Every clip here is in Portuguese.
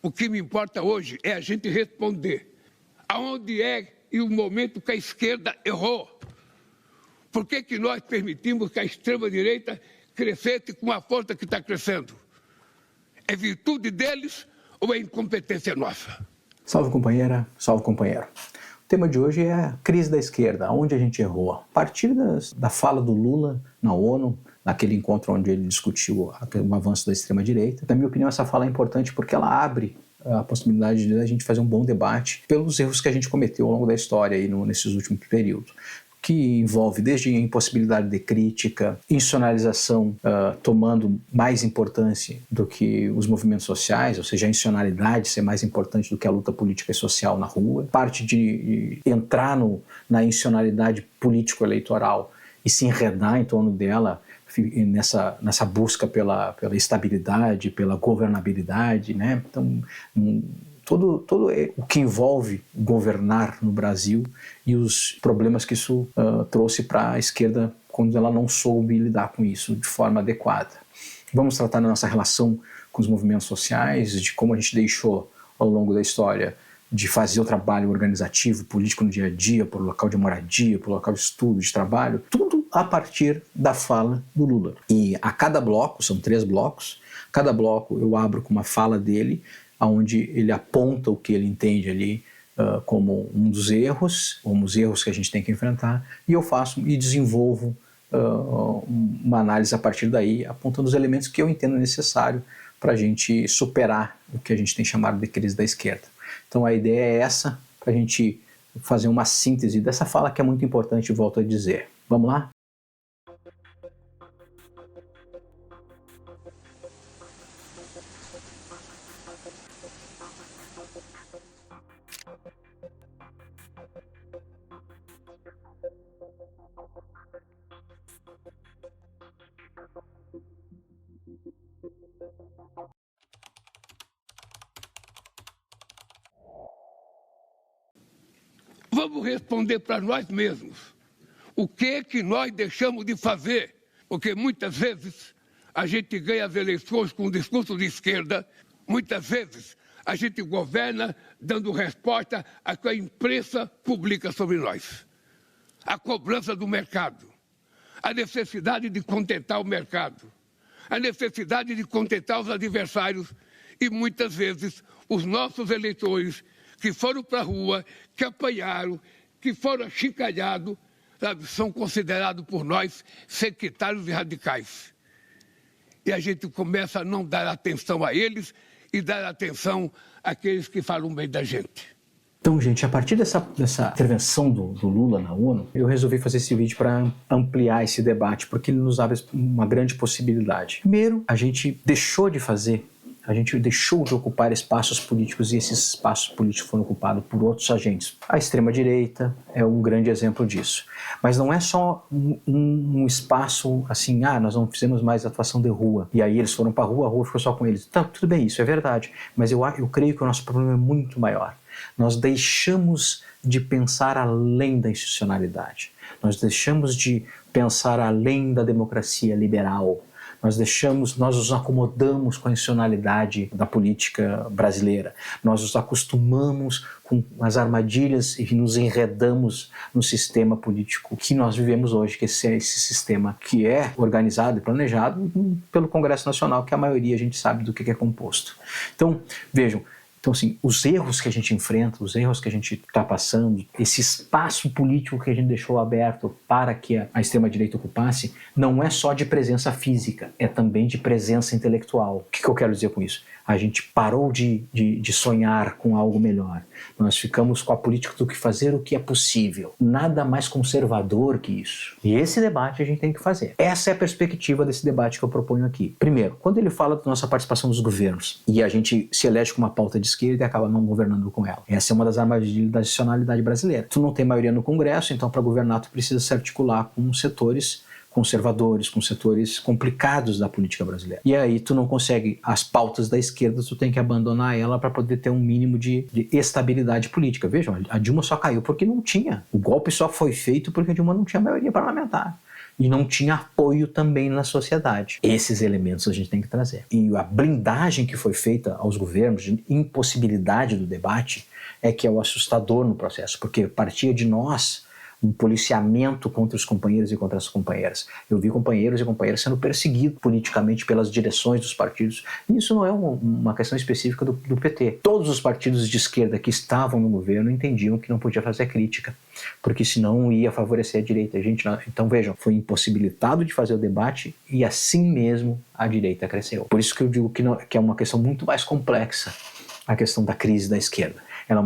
O que me importa hoje é a gente responder aonde é e o momento que a esquerda errou. Por que nós permitimos que a extrema-direita crescesse com a força que está crescendo? É virtude deles ou é incompetência nossa? Salve companheira, salve companheiro. O tema de hoje é a crise da esquerda, onde a gente errou. A partir da fala do Lula na ONU, naquele encontro onde ele discutiu o avanço da extrema-direita, na minha opinião essa fala é importante porque ela abre a possibilidade de a gente fazer um bom debate pelos erros que a gente cometeu ao longo da história aí nesses últimos períodos, que envolve desde a impossibilidade de crítica, institucionalização tomando mais importância do que os movimentos sociais, ou seja, a institucionalidade ser mais importante do que a luta política e social na rua, parte de entrar na institucionalidade político-eleitoral e se enredar em torno dela nessa busca pela estabilidade, pela governabilidade, né? Então, todo o que envolve governar no Brasil e os problemas que isso trouxe para a esquerda quando ela não soube lidar com isso de forma adequada. Vamos tratar da nossa relação com os movimentos sociais, de como a gente deixou ao longo da história de fazer o trabalho organizativo, político no dia a dia, por local de moradia, por local de estudo, de trabalho, tudo a partir da fala do Lula. E a cada bloco, são 3 blocos, cada bloco eu abro com uma fala dele, onde ele aponta o que ele entende ali como um dos erros, como os erros que a gente tem que enfrentar, e eu faço e desenvolvo uma análise a partir daí, apontando os elementos que eu entendo necessário para a gente superar o que a gente tem chamado de crise da esquerda. Então a ideia é essa, para a gente fazer uma síntese dessa fala que é muito importante, volto a dizer. Vamos lá? Vamos responder para nós mesmos. O que nós deixamos de fazer? Porque muitas vezes a gente ganha as eleições com um discurso de esquerda, muitas vezes a gente governa dando resposta a que a imprensa publica sobre nós. A cobrança do mercado, a necessidade de contentar o mercado, a necessidade de contentar os adversários e muitas vezes os nossos eleitores que foram para a rua, que apanharam, que foram achincalhados, são considerados por nós sectários e radicais. E a gente começa a não dar atenção a eles e dar atenção àqueles que falam bem da gente. Então, gente, a partir dessa intervenção do Lula na ONU, eu resolvi fazer esse vídeo para ampliar esse debate, porque ele nos abre uma grande possibilidade. Primeiro, a gente deixou de ocupar espaços políticos e esses espaços políticos foram ocupados por outros agentes. A extrema-direita é um grande exemplo disso. Mas não é só um espaço assim, nós não fizemos mais atuação de rua, e aí eles foram para a rua ficou só com eles. Tá, tudo bem, isso é verdade, mas eu creio que o nosso problema é muito maior. Nós deixamos de pensar além da institucionalidade, nós deixamos de pensar além da democracia liberal, nós nos acomodamos com a institucionalidade da política brasileira, nós nos acostumamos com as armadilhas e nos enredamos no sistema político que nós vivemos hoje, que é esse sistema que é organizado e planejado pelo Congresso Nacional, que a maioria a gente sabe do que é composto. Então, vejam, assim, os erros que a gente enfrenta, os erros que a gente está passando, esse espaço político que a gente deixou aberto para que a extrema-direita ocupasse, não é só de presença física, é também de presença intelectual. O que eu quero dizer com isso? A gente parou de sonhar com algo melhor. Nós ficamos com a política do que fazer o que é possível. Nada mais conservador que isso. E esse debate a gente tem que fazer. Essa é a perspectiva desse debate que eu proponho aqui. Primeiro, quando ele fala da nossa participação dos governos, e a gente se elege com uma pauta de esquerda e acaba não governando com ela. Essa é uma das armadilhas da institucionalidade brasileira. Tu não tem maioria no Congresso, então para governar tu precisa se articular com setores conservadores, com setores complicados da política brasileira. E aí tu não consegue as pautas da esquerda, tu tem que abandonar ela para poder ter um mínimo de estabilidade política. Vejam, a Dilma só caiu porque não tinha. O golpe só foi feito porque a Dilma não tinha maioria parlamentar. e não tinha apoio também na sociedade. Esses elementos a gente tem que trazer. E a blindagem que foi feita aos governos de impossibilidade do debate é que é o assustador no processo, porque partia de nós um policiamento contra os companheiros e contra as companheiras. Eu vi companheiros e companheiras sendo perseguidos politicamente pelas direções dos partidos. E isso não é uma questão específica do PT. Todos os partidos de esquerda que estavam no governo entendiam que não podia fazer crítica, porque senão ia favorecer a direita. Então vejam, foi impossibilitado de fazer o debate e assim mesmo a direita cresceu. Por isso que eu digo que é uma questão muito mais complexa, a questão da crise da esquerda. Ela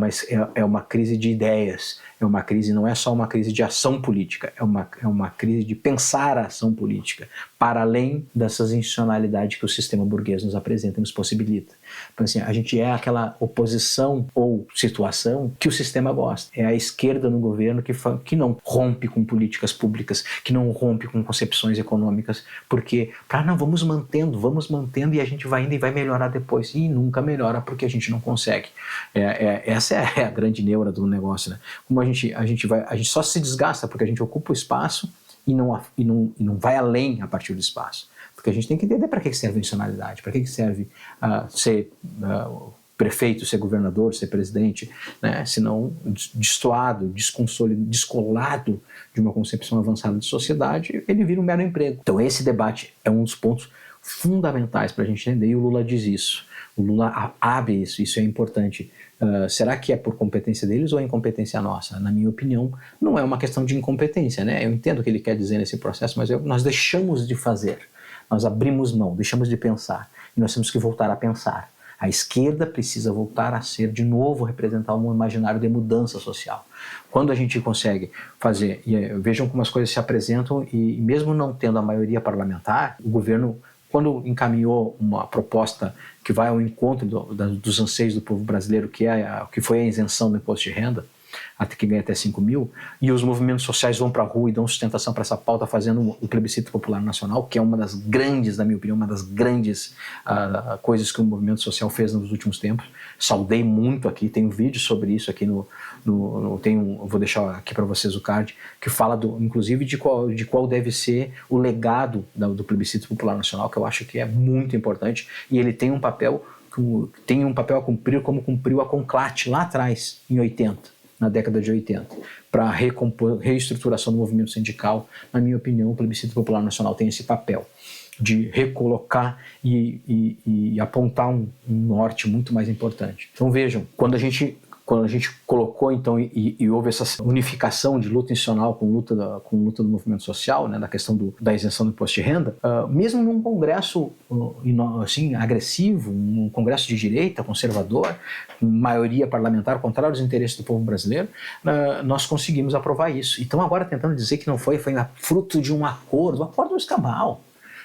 é uma crise de ideias, não é só uma crise de ação política, é uma crise de pensar a ação política, para além dessas institucionalidades que o sistema burguês nos apresenta e nos possibilita. Então, assim, a gente é aquela oposição ou situação que o sistema gosta. É a esquerda no governo que não rompe com políticas públicas, que não rompe com concepções econômicas, porque, vamos mantendo e a gente vai indo e vai melhorar depois. E nunca melhora porque a gente não consegue. Essa é a grande neura do negócio, né? Como a gente só se desgasta porque a gente ocupa o espaço e não vai além a partir do espaço. Porque a gente tem que entender para que serve a institucionalidade, para que serve ser prefeito, ser governador, ser presidente, né? Senão destoado, descolado de uma concepção avançada de sociedade, ele vira um mero emprego. Então esse debate é um dos pontos fundamentais para a gente entender, e o Lula diz isso. O Lula abre isso é importante. Será que é por competência deles ou é incompetência nossa? Na minha opinião, não é uma questão de incompetência, né? Eu entendo o que ele quer dizer nesse processo, mas nós deixamos de fazer, nós abrimos mão, deixamos de pensar, e nós temos que voltar a pensar. A esquerda precisa voltar a ser, de novo, representar um imaginário de mudança social. Quando a gente consegue fazer, vejam como as coisas se apresentam, e mesmo não tendo a maioria parlamentar, o governo, quando encaminhou uma proposta que vai ao encontro dos anseios do povo brasileiro, que foi a isenção do imposto de renda, até que ganha até 5 mil, e os movimentos sociais vão para a rua e dão sustentação para essa pauta, fazendo o plebiscito popular nacional, que é uma das grandes, na minha opinião, uma das grandes coisas que o movimento social fez nos últimos tempos. Saudei muito aqui, tem um vídeo sobre isso aqui eu vou deixar aqui para vocês o card, que fala inclusive de qual deve ser o legado do plebiscito popular nacional, que eu acho que é muito importante, e ele tem um papel a cumprir como cumpriu a CONCLAT lá atrás, em 80. Na década de 80, para a reestruturação do movimento sindical. Na minha opinião, o plebiscito popular nacional tem esse papel de recolocar e apontar um norte muito mais importante. Então vejam, quando a gente colocou então e houve essa unificação de luta institucional com luta do movimento social, né, da questão da isenção do imposto de renda, mesmo num congresso assim, agressivo, um congresso de direita, conservador, maioria parlamentar, contrário aos interesses do povo brasileiro, nós conseguimos aprovar isso. Então agora tentando dizer que não foi fruto de um acordo do escambau.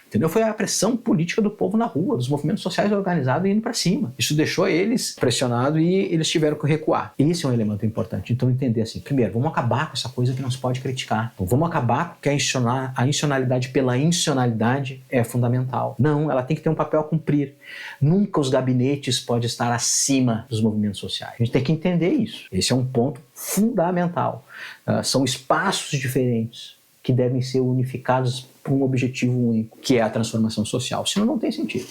Entendeu? Foi a pressão política do povo na rua, dos movimentos sociais organizados indo para cima. Isso deixou eles pressionados e eles tiveram que recuar. Esse é um elemento importante. Então entender assim, primeiro, vamos acabar com essa coisa que não se pode criticar. Então, vamos acabar com a institucionalidade pela institucionalidade é fundamental. Não, ela tem que ter um papel a cumprir. Nunca os gabinetes podem estar acima dos movimentos sociais. A gente tem que entender isso. Esse é um ponto fundamental. São espaços diferentes que devem ser unificados por um objetivo único, que é a transformação social. Senão não tem sentido.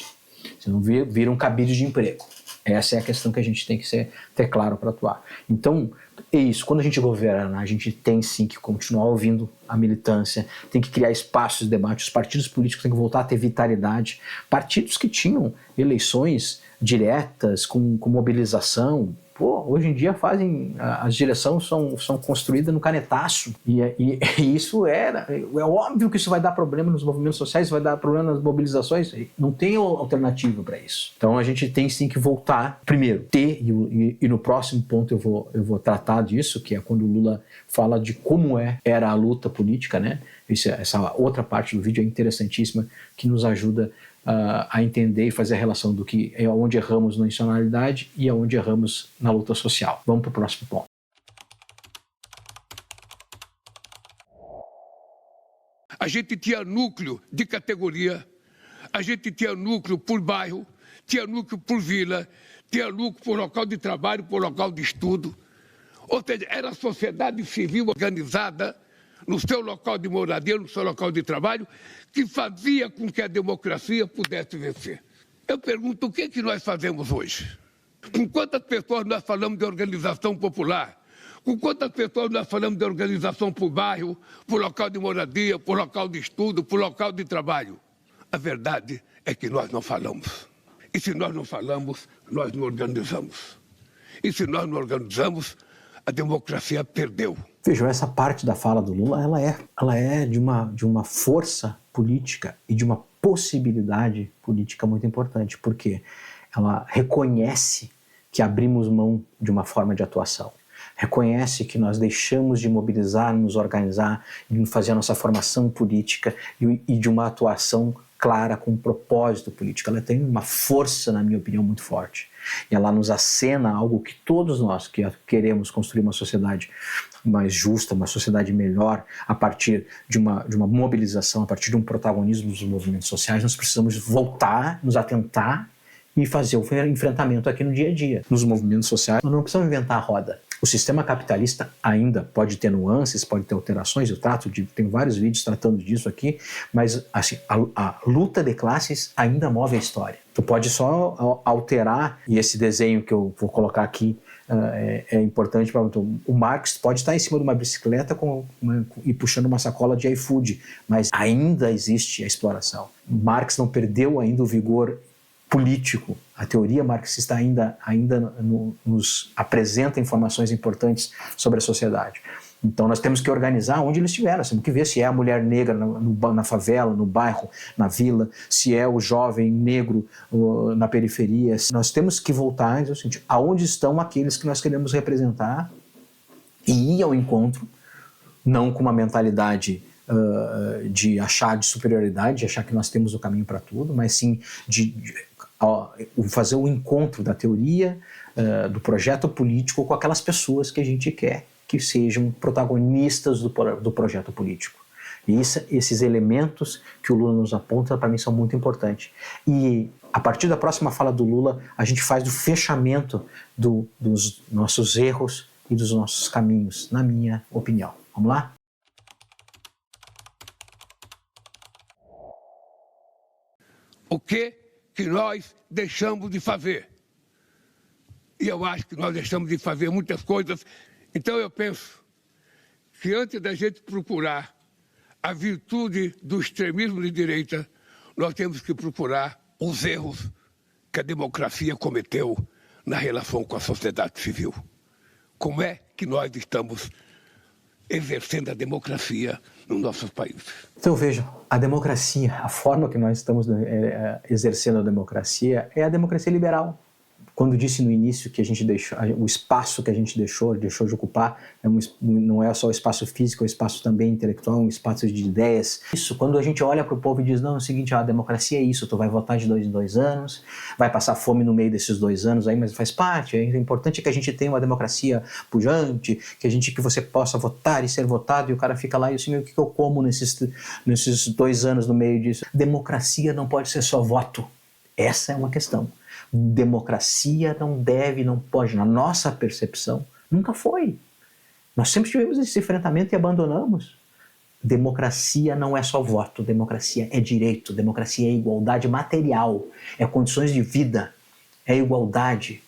Senão vira um cabide de emprego. Essa é a questão que a gente tem que ter claro para atuar. Então, é isso. Quando a gente governa, a gente tem sim que continuar ouvindo a militância, tem que criar espaços de debate, os partidos políticos têm que voltar a ter vitalidade. Partidos que tinham eleições diretas, com mobilização, hoje em dia as direções são construídas no canetaço, e isso é óbvio que isso vai dar problema nos movimentos sociais, vai dar problema nas mobilizações, não tem alternativa para isso. Então a gente tem sim que voltar, primeiro, e no próximo ponto eu vou tratar disso, que é quando o Lula fala de como era a luta política, né? Essa outra parte do vídeo é interessantíssima, que nos ajuda a entender e fazer a relação do que é onde erramos na institucionalidade e aonde erramos na luta social. Vamos para o próximo ponto. A gente tinha núcleo de categoria, a gente tinha núcleo por bairro, tinha núcleo por vila, tinha núcleo por local de trabalho, por local de estudo. Ou seja, era a sociedade civil organizada no seu local de moradia, no seu local de trabalho, que fazia com que a democracia pudesse vencer. Eu pergunto, o que é que nós fazemos hoje? Com quantas pessoas nós falamos de organização popular? Com quantas pessoas nós falamos de organização por bairro, por local de moradia, por local de estudo, por local de trabalho? A verdade é que nós não falamos. E se nós não falamos, nós não organizamos. E se nós não organizamos, a democracia perdeu. Vejam, essa parte da fala do Lula, ela é de uma força política e de uma possibilidade política muito importante, porque ela reconhece que abrimos mão de uma forma de atuação. Reconhece que nós deixamos de mobilizar, nos organizar, de fazer a nossa formação política e de uma atuação clara com um propósito político. Ela tem uma força, na minha opinião, muito forte. E ela nos acena algo que todos nós que queremos construir uma sociedade mais justa, uma sociedade melhor, a partir de uma mobilização, a partir de um protagonismo dos movimentos sociais, nós precisamos voltar, nos atentar e fazer o enfrentamento aqui no dia a dia. Nos movimentos sociais, nós não precisamos inventar a roda. O sistema capitalista ainda pode ter nuances, pode ter alterações, tenho vários vídeos tratando disso aqui, mas assim, a luta de classes ainda move a história. Tu pode só alterar, e esse desenho que eu vou colocar aqui é importante para o Marx pode estar em cima de uma bicicleta e puxando uma sacola de iFood, mas ainda existe a exploração. Marx não perdeu ainda o vigor político. A teoria marxista ainda nos apresenta informações importantes sobre a sociedade. Então nós temos que organizar onde eles estiveram, temos que ver se é a mulher negra na favela, no bairro, na vila, se é o jovem negro na periferia. Nós temos que voltar no sentido, aonde estão aqueles que nós queremos representar e ir ao encontro, não com uma mentalidade de achar de superioridade, de achar que nós temos o caminho para tudo, mas sim de fazer o encontro da teoria, do projeto político com aquelas pessoas que a gente quer que sejam protagonistas do projeto político. E esses elementos que o Lula nos aponta, para mim, são muito importantes. E a partir da próxima fala do Lula, a gente faz o fechamento dos nossos erros e dos nossos caminhos, na minha opinião. Vamos lá? O que nós deixamos de fazer? E eu acho que nós deixamos de fazer muitas coisas. Então eu penso que antes da gente procurar a virtude do extremismo de direita, nós temos que procurar os erros que a democracia cometeu na relação com a sociedade civil. Como é que nós estamos exercendo a democracia nos nossos países? Então veja, a democracia, a forma que nós estamos exercendo a democracia é a democracia liberal. Quando disse no início que a gente deixou, o espaço que a gente deixou de ocupar, não é só o espaço físico, é o espaço também intelectual, um espaço de ideias. Isso, quando a gente olha para o povo e diz, não, é o seguinte, a democracia é isso, tu vai votar de 2 em 2 anos, vai passar fome no meio desses 2 anos aí, mas faz parte, é importante que a gente tenha uma democracia pujante, que você possa votar e ser votado, e o cara fica lá e assim, o que eu como nesses 2 anos no meio disso? Democracia não pode ser só voto. Essa é uma questão. Democracia não pode, na nossa percepção, nunca foi. Nós sempre tivemos esse enfrentamento e abandonamos. Democracia não é só voto, democracia é direito, democracia é igualdade material, é condições de vida, é igualdade,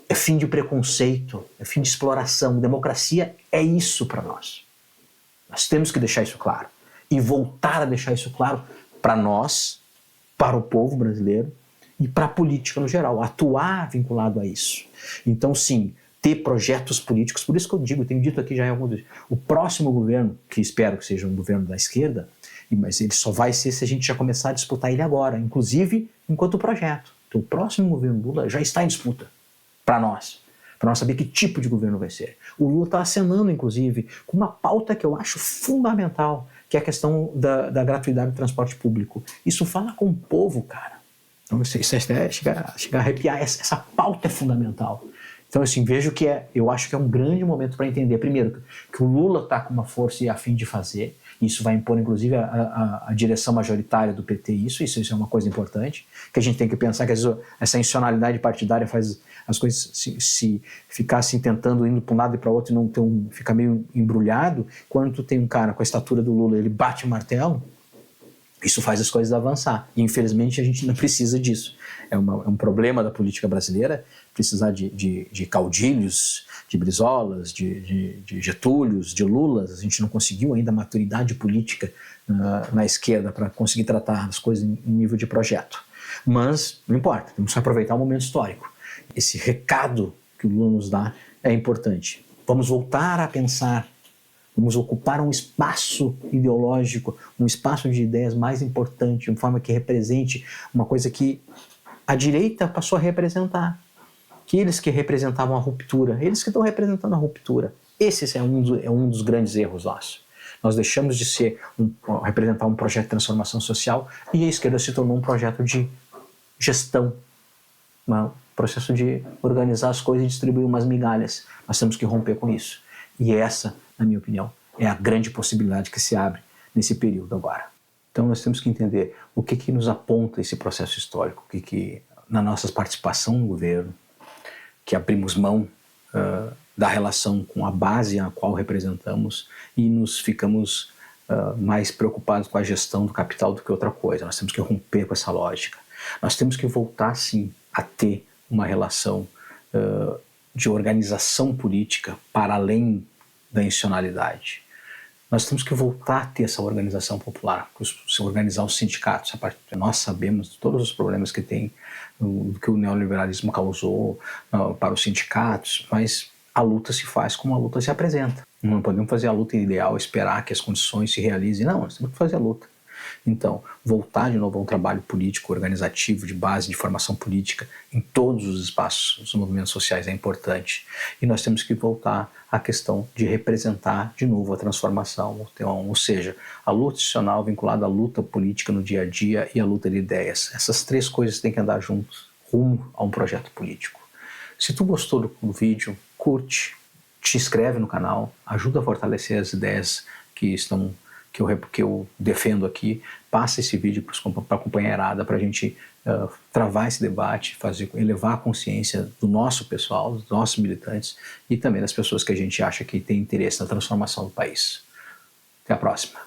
é fim de preconceito, é fim de exploração. Democracia é isso para nós. Nós temos que deixar isso claro e voltar a deixar isso claro para nós, para o povo brasileiro, e para a política no geral, atuar vinculado a isso. Então, sim, ter projetos políticos, por isso que eu digo, tenho dito aqui já em alguns vezes, o próximo governo, que espero que seja um governo da esquerda, mas ele só vai ser se a gente já começar a disputar ele agora, inclusive enquanto projeto. Então, o próximo governo Lula já está em disputa para nós saber que tipo de governo vai ser. O Lula está acenando, inclusive, com uma pauta que eu acho fundamental, que é a questão da gratuidade do transporte público. Isso fala com o povo, cara. Então, isso chega a arrepiar. Essa pauta é fundamental. Então, assim, vejo que eu acho que é um grande momento para entender, primeiro, que o Lula está com uma força e a fim de fazer, Isso vai impor, inclusive, a direção majoritária do PT. Isso é uma coisa importante, que a gente tem que pensar que às vezes essa institucionalidade partidária faz as coisas se ficar assim tentando indo para um lado e para o outro e não ter ficar meio embrulhado. Quando tu tem um cara com a estatura do Lula, ele bate o martelo, isso faz as coisas avançar. E, infelizmente, a gente não precisa disso. É um problema da política brasileira precisar de caudilhos, de Brizolas, de Getúlios, de Lulas. A gente não conseguiu ainda a maturidade política na esquerda para conseguir tratar as coisas em nível de projeto. Mas não importa, temos que aproveitar o momento histórico. Esse recado que o Lula nos dá é importante. Vamos voltar a pensar, vamos ocupar um espaço ideológico, um espaço de ideias mais importante, de uma forma que represente uma coisa que a direita passou a representar. Que eles que representavam a ruptura, eles que estão representando a ruptura. Esse é um dos grandes erros nossos. Nós deixamos de representar um projeto de transformação social e a esquerda se tornou um projeto de gestão, um processo de organizar as coisas e distribuir umas migalhas. Nós temos que romper com isso. E essa, na minha opinião, é a grande possibilidade que se abre nesse período agora. Então nós temos que entender o que nos aponta esse processo histórico, na nossa participação no governo, que abrimos mão da relação com a base a qual representamos e nos ficamos mais preocupados com a gestão do capital do que outra coisa. Nós temos que romper com essa lógica. Nós temos que voltar, sim, a ter uma relação de organização política para além da institucionalidade. Nós temos que voltar a ter essa organização popular, se organizar os sindicatos. Nós sabemos de todos os problemas que tem, do que o neoliberalismo causou para os sindicatos, mas a luta se faz como a luta se apresenta. Não podemos fazer a luta ideal, esperar que as condições se realizem. Não, nós temos que fazer a luta. Então, voltar de novo a um trabalho político, organizativo, de base, de formação política, em todos os espaços dos movimentos sociais é importante. E nós temos que voltar à questão de representar de novo a transformação, ou seja, a luta institucional vinculada à luta política no dia a dia e à luta de ideias. Essas três coisas têm que andar juntas, rumo a um projeto político. Se tu gostou do vídeo, curte, te inscreve no canal, ajuda a fortalecer as ideias que eu defendo aqui, passa esse vídeo para a companheirada, para a gente travar esse debate, elevar a consciência do nosso pessoal, dos nossos militantes e também das pessoas que a gente acha que tem interesse na transformação do país. Até a próxima.